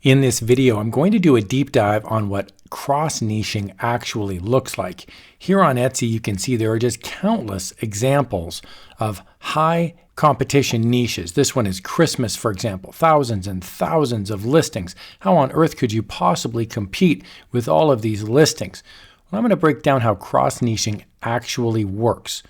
In this video, I'm going to do a deep dive on what cross-niching actually looks like. Here on Etsy, you can see there are just countless examples of high competition niches. This one is Christmas, for example, thousands and thousands of listings. How on earth could you possibly compete with all of these listings? Well, I'm going to break down how cross-niching actually works,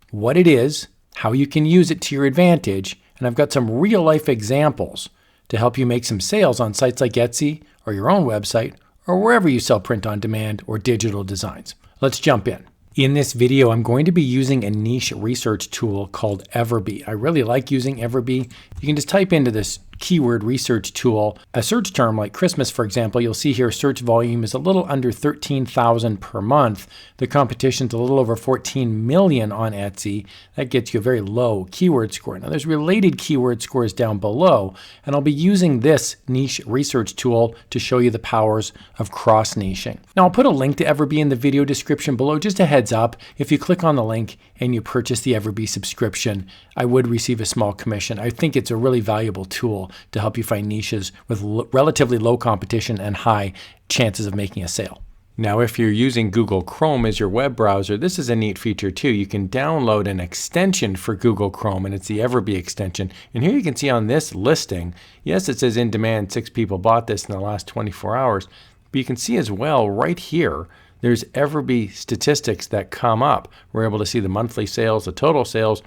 what it is, how you can use it to your advantage, and I've got some real-life examples to help you make some sales on sites like Etsy or your own website or wherever you sell print on demand or digital designs. Let's jump in. In this video, I'm going to be using a niche research tool called EverBee. I really like using EverBee. You can just type into this keyword research tool a search term like Christmas, for example. You'll see here search volume is a little under 13,000 per month. The competition's a little over 14 million on Etsy. That gets you a very low keyword score. Now there's related keyword scores down below, and I'll be using this niche research tool to show you the powers of cross-niching. Now I'll put a link to EverBee in the video description below. Just a heads up, if you click on the link and you purchase the EverBee subscription, I would receive a small commission. I think it's a really valuable tool to help you find niches with relatively low competition and high chances of making a sale. Now, if you're using Google Chrome as your web browser, this is a neat feature too. You can download an extension for Google Chrome, and it's the EverBee extension. And here you can see on this listing, yes, it says in demand, 6 people bought this in the last 24 hours. But you can see as well right here, there's EverBee statistics that come up. We're able to see the monthly sales, the total sales,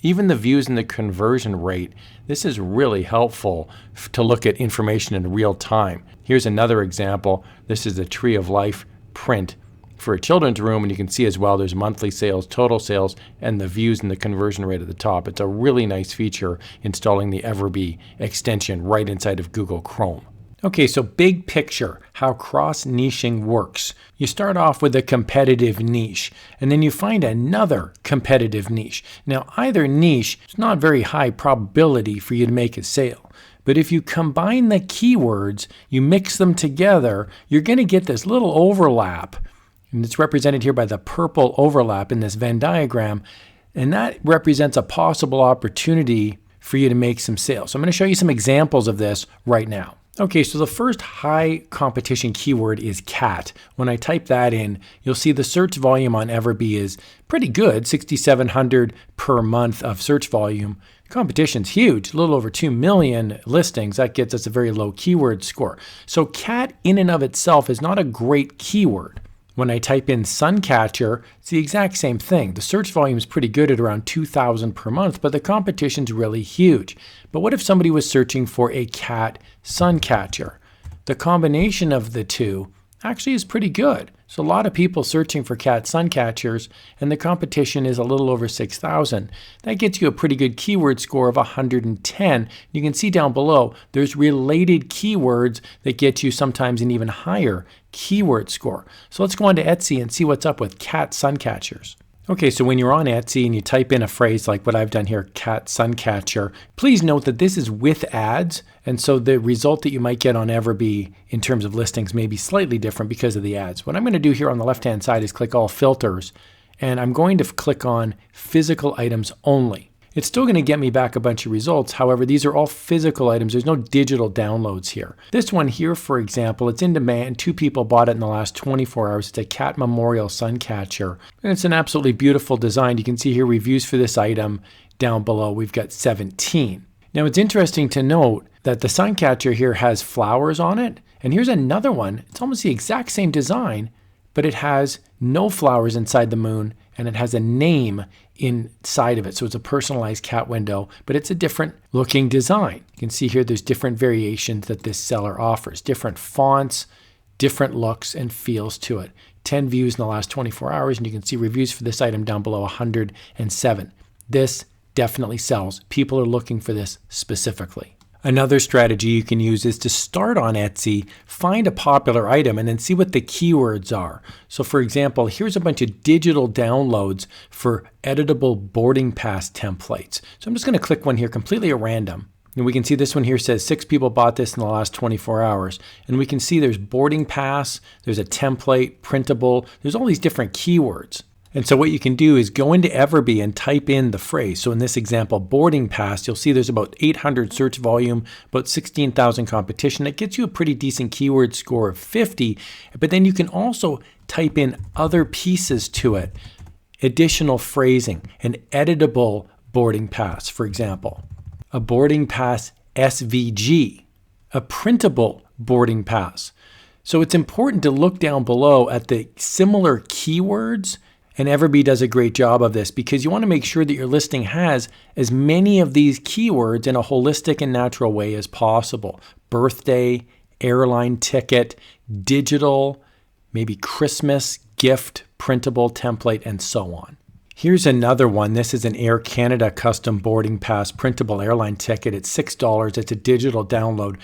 even the views and the conversion rate. This is really helpful to look at information in real time. Here's another example. This is the Tree of Life print for a children's room, and you can see as well there's monthly sales, total sales, and the views and the conversion rate at the top. It's a really nice feature installing the EverBee extension right inside of Google Chrome. Okay, so big picture, how cross-niching works. You start off with a competitive niche, and then you find another competitive niche. Now, either niche, it's not very high probability for you to make a sale. But if you combine the keywords, you mix them together, you're going to get this little overlap. And it's represented here by the purple overlap in this Venn diagram. And that represents a possible opportunity for you to make some sales. So I'm going to show you some examples of this right now. Okay, so the first high competition keyword is cat. When I type that in, you'll see the search volume on EverBee is pretty good, 6,700 per month of search volume. Competition's huge, a little over 2 million listings. That gets us a very low keyword score. So cat in and of itself is not a great keyword. When I type in suncatcher, it's the exact same thing. The search volume is pretty good at around 2,000 per month, but the competition's really huge. But what if somebody was searching for a cat suncatcher? The combination of the two actually is pretty good. So a lot of people searching for cat suncatchers, and the competition is a little over 6,000. That gets you a pretty good keyword score of 110. You can see down below, there's related keywords that get you sometimes an even higher keyword score. So let's go on to Etsy and see what's up with cat suncatchers. Okay, so when you're on Etsy and you type in a phrase like what I've done here, cat suncatcher, please note that this is with ads, and so the result that you might get on EverBee in terms of listings may be slightly different because of the ads. What I'm going to do here on the left-hand side is click all filters, and I'm going to click on physical items only. It's still going to get me back a bunch of results. However, these are all physical items. There's no digital downloads here. This one here, for example, it's in demand. 2 people bought it in the last 24 hours. It's a cat memorial suncatcher. And it's an absolutely beautiful design. You can see here reviews for this item down below. We've got 17. Now, it's interesting to note that the suncatcher here has flowers on it. And here's another one. It's almost the exact same design, but it has no flowers inside the moon, and it has a name inside of it. So it's a personalized cat window, but it's a different looking design. You can see here there's different variations that this seller offers, different fonts, different looks and feels to it. 10 views in the last 24 hours, and you can see reviews for this item down below, 107. This definitely sells. People are looking for this specifically. Another strategy you can use is to start on Etsy, find a popular item, and then see what the keywords are. So for example, here's a bunch of digital downloads for editable boarding pass templates. So I'm just going to click one here completely at random. And we can see this one here says 6 people bought this in the last 24 hours. And we can see there's boarding pass, there's a template, printable, there's all these different keywords. And so what you can do is go into EverBee and type in the phrase. So in this example, boarding pass, you'll see there's about 800 search volume, about 16,000 competition. That gets you a pretty decent keyword score of 50, but then you can also type in other pieces to it, additional phrasing, an editable boarding pass, for example, a boarding pass SVG, a printable boarding pass. So it's important to look down below at the similar keywords, and EverBee does a great job of this because you want to make sure that your listing has as many of these keywords in a holistic and natural way as possible. Birthday, airline ticket, digital, maybe Christmas, gift, printable, template, and so on. Here's another one. This is an Air Canada custom boarding pass printable airline ticket. It's $6. It's a digital download.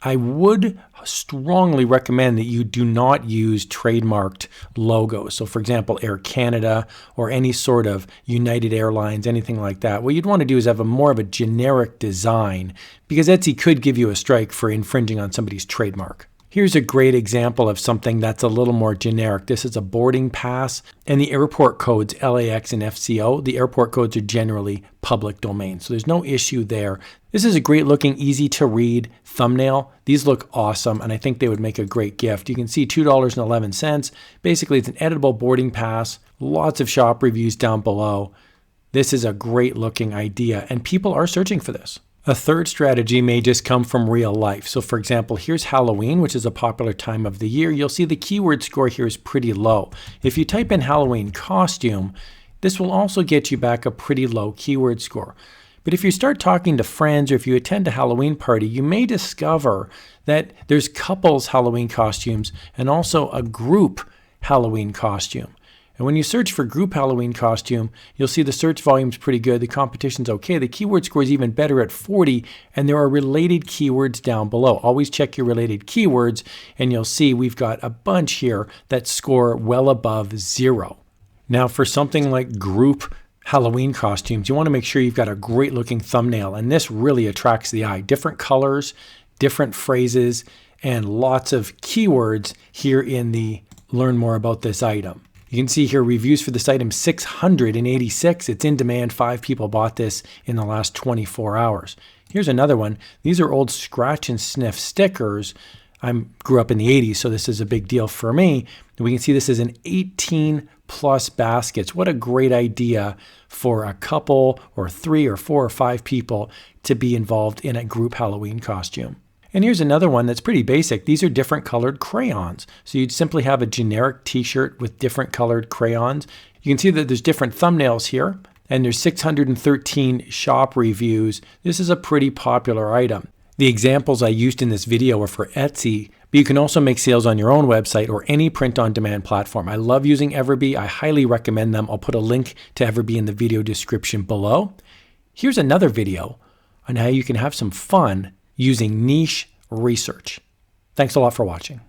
I would strongly recommend that you do not use trademarked logos. So for example, Air Canada or any sort of United Airlines, anything like that. What you'd want to do is have more of a generic design because Etsy could give you a strike for infringing on somebody's trademark. Here's a great example of something that's a little more generic. This is a boarding pass, and the airport codes LAX and FCO, the airport codes are generally public domain, so there's no issue there. This is a great looking, easy to read thumbnail. These look awesome, and I think they would make a great gift. You can see $2.11. Basically, it's an editable boarding pass. Lots of shop reviews down below. This is a great looking idea, and people are searching for this. A third strategy may just come from real life. So for example, here's Halloween, which is a popular time of the year. You'll see the keyword score here is pretty low. If you type in Halloween costume, this will also get you back a pretty low keyword score. But if you start talking to friends or if you attend a Halloween party, you may discover that there's couples Halloween costumes and also a group Halloween costume. And when you search for group Halloween costume, you'll see the search volume's pretty good, the competition's okay, the keyword score is even better at 40, and there are related keywords down below. Always check your related keywords, and you'll see we've got a bunch here that score well above 0. Now for something like group Halloween costumes, you want to make sure you've got a great looking thumbnail, and this really attracts the eye. Different colors, different phrases, and lots of keywords here in the learn more about this item. You can see here reviews for this item, 686. It's in demand. 5 people bought this in the last 24 hours. Here's another one. These are old scratch and sniff stickers. I grew up in the 80s, so this is a big deal for me. We can see this is an 18 plus baskets. What a great idea for a couple or 3 or 4 or 5 people to be involved in a group Halloween costume. And here's another one that's pretty basic. These are different colored crayons. So you'd simply have a generic t-shirt with different colored crayons. You can see that there's different thumbnails here, and there's 613 shop reviews. This is a pretty popular item. The examples I used in this video are for Etsy, but you can also make sales on your own website or any print-on-demand platform. I love using EverBee. I highly recommend them. I'll put a link to EverBee in the video description below. Here's another video on how you can have some fun using niche research. Thanks a lot for watching.